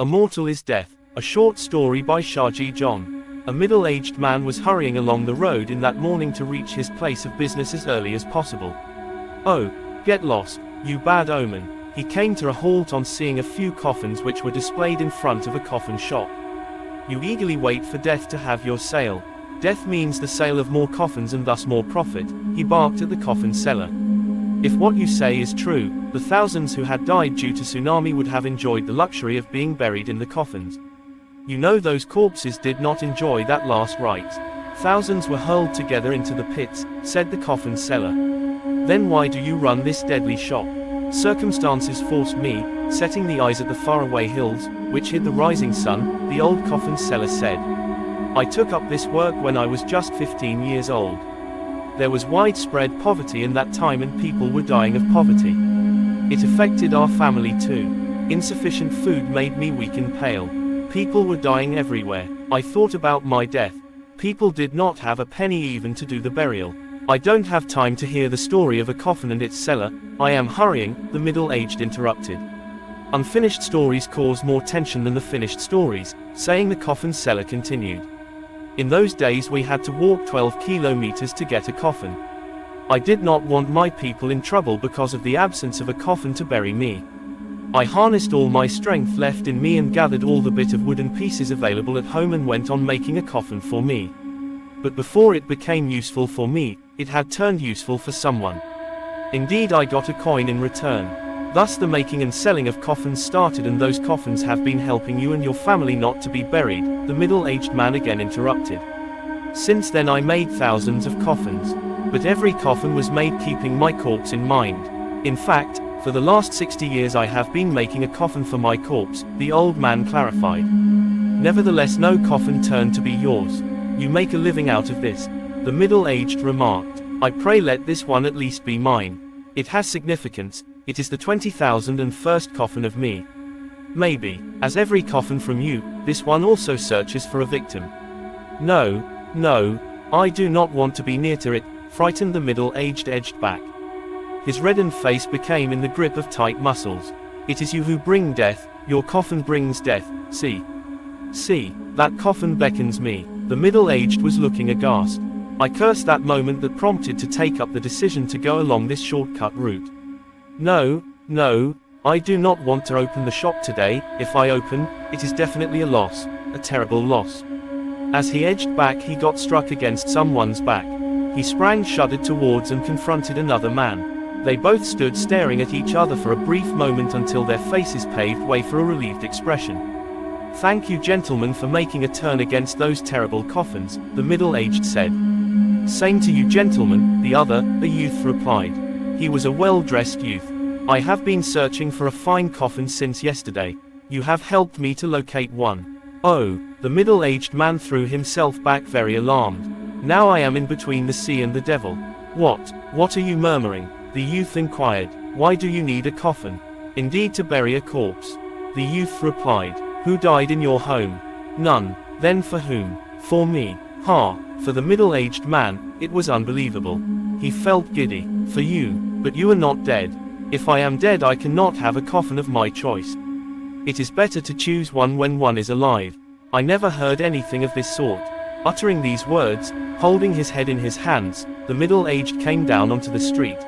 Immortal is Death, a short story by Shaji John. A middle-aged man was hurrying along the road in that morning to reach his place of business as early as possible. Oh, get lost, you bad omen. He came to a halt on seeing a few coffins which were displayed in front of a coffin shop. You eagerly wait for death to have your sale. Death means the sale of more coffins and thus more profit, he barked at the coffin seller. If what you say is true, the thousands who had died due to tsunami would have enjoyed the luxury of being buried in the coffins. You know those corpses did not enjoy that last rite. Thousands were hurled together into the pits, said the coffin seller. Then why do you run this deadly shop? Circumstances forced me, setting the eyes at the faraway hills, which hid the rising sun, the old coffin seller said. I took up this work when I was just 15 years old. There was widespread poverty in that time and people were dying of poverty. It affected our family too. Insufficient food made me weak and pale. People were dying everywhere. I thought about my death. People did not have a penny even to do the burial. I don't have time to hear the story of a coffin and its seller. I am hurrying, the middle-aged interrupted. Unfinished stories cause more tension than the finished stories, saying the coffin seller continued. In those days we had to walk 12 kilometers to get a coffin. I did not want my people in trouble because of the absence of a coffin to bury me. I harnessed all my strength left in me and gathered all the bit of wooden pieces available at home and went on making a coffin for me. But before it became useful for me, it had turned useful for someone. Indeed, I got a coin in return. Thus the making and selling of coffins started, and those coffins have been helping you and your family not to be buried, the middle-aged man again interrupted. Since then I made thousands of coffins. But every coffin was made keeping my corpse in mind. In fact, for the last 60 years I have been making a coffin for my corpse, the old man clarified. Nevertheless, no coffin turned to be yours. You make a living out of this, the middle-aged remarked. I pray let this one at least be mine. It has significance. It is the 20,001st coffin of me. Maybe, as every coffin from you, this one also searches for a victim. No, no, I do not want to be near to it, frightened the middle-aged edged back. His reddened face became in the grip of tight muscles. It is you who bring death, your coffin brings death, see. See, that coffin beckons me. The middle-aged was looking aghast. I cursed that moment that prompted to take up the decision to go along this shortcut route. No, no, I do not want to open the shop today. If I open, it is definitely a loss, a terrible loss. As he edged back he got struck against someone's back. He sprang shuddered towards and confronted another man. They both stood staring at each other for a brief moment until their faces paved way for a relieved expression. Thank you gentlemen for making a turn against those terrible coffins, the middle-aged said. Same to you gentlemen, the other, a youth replied. He was a well-dressed youth. I have been searching for a fine coffin since yesterday. You have helped me to locate one. Oh, the middle-aged man threw himself back very alarmed. Now I am in between the sea and the devil. What are you murmuring? The youth inquired. Why do you need a coffin? Indeed, to bury a corpse. The youth replied. Who died in your home? None. Then for whom? For me. Ha! For the middle-aged man, it was unbelievable. He felt giddy. For you, but you are not dead. If I am dead I cannot have a coffin of my choice. It is better to choose one when one is alive. I never heard anything of this sort. Uttering these words, holding his head in his hands, the middle-aged came down onto the street.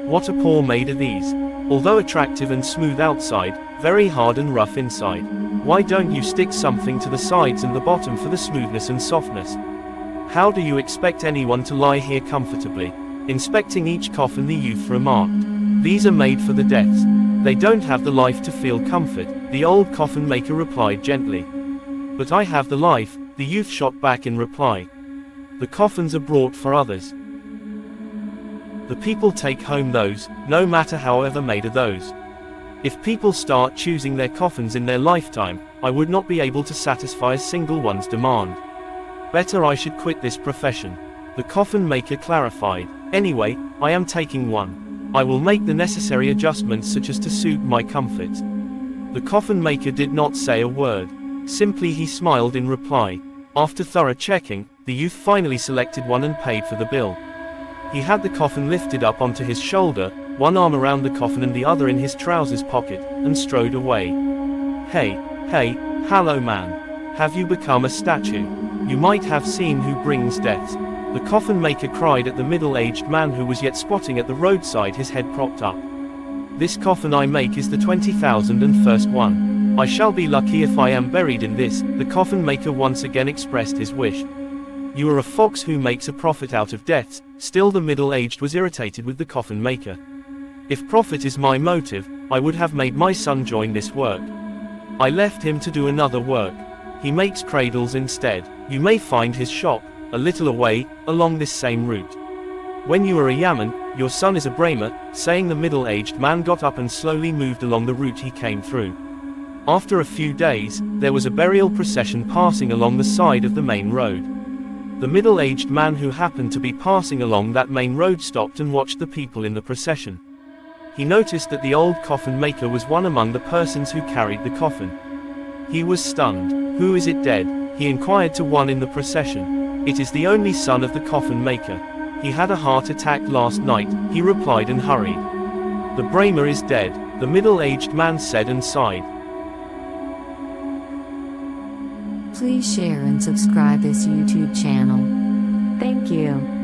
What a poor maid are these. Although attractive and smooth outside, very hard and rough inside. Why don't you stick something to the sides and the bottom for the smoothness and softness? How do you expect anyone to lie here comfortably? Inspecting each coffin the youth remarked. These are made for the deaths. They don't have the life to feel comfort, the old coffin maker replied gently. But I have the life, the youth shot back in reply. The coffins are brought for others. The people take home those, no matter however made are those. If people start choosing their coffins in their lifetime, I would not be able to satisfy a single one's demand. Better I should quit this profession. The coffin maker clarified. Anyway, I am taking one. I will make the necessary adjustments such as to suit my comfort. The coffin maker did not say a word. Simply he smiled in reply. After thorough checking, the youth finally selected one and paid for the bill. He had the coffin lifted up onto his shoulder, one arm around the coffin and the other in his trousers pocket, and strode away. Hey, Hey, hello man. Have you become a statue? You might have seen who brings death. The coffin maker cried at the middle-aged man who was yet squatting at the roadside, his head propped up. This coffin I make is the 20,001st one. I shall be lucky if I am buried in this, the coffin maker once again expressed his wish. You are a fox who makes a profit out of deaths. Still the middle-aged was irritated with the coffin maker. If profit is my motive, I would have made my son join this work. I left him to do another work. He makes cradles instead. You may find his shop a little away, along this same route. When you are a yaman, your son is a brahma, saying the middle-aged man got up and slowly moved along the route he came through. After a few days, there was a burial procession passing along the side of the main road. The middle-aged man who happened to be passing along that main road stopped and watched the people in the procession. He noticed that the old coffin maker was one among the persons who carried the coffin. He was stunned. Who is it dead? He inquired to one in the procession. It is the only son of the coffin maker. He had a heart attack last night, he replied and hurried. The Brahma is dead, the middle-aged man said and sighed. Please share and subscribe this YouTube channel. Thank you.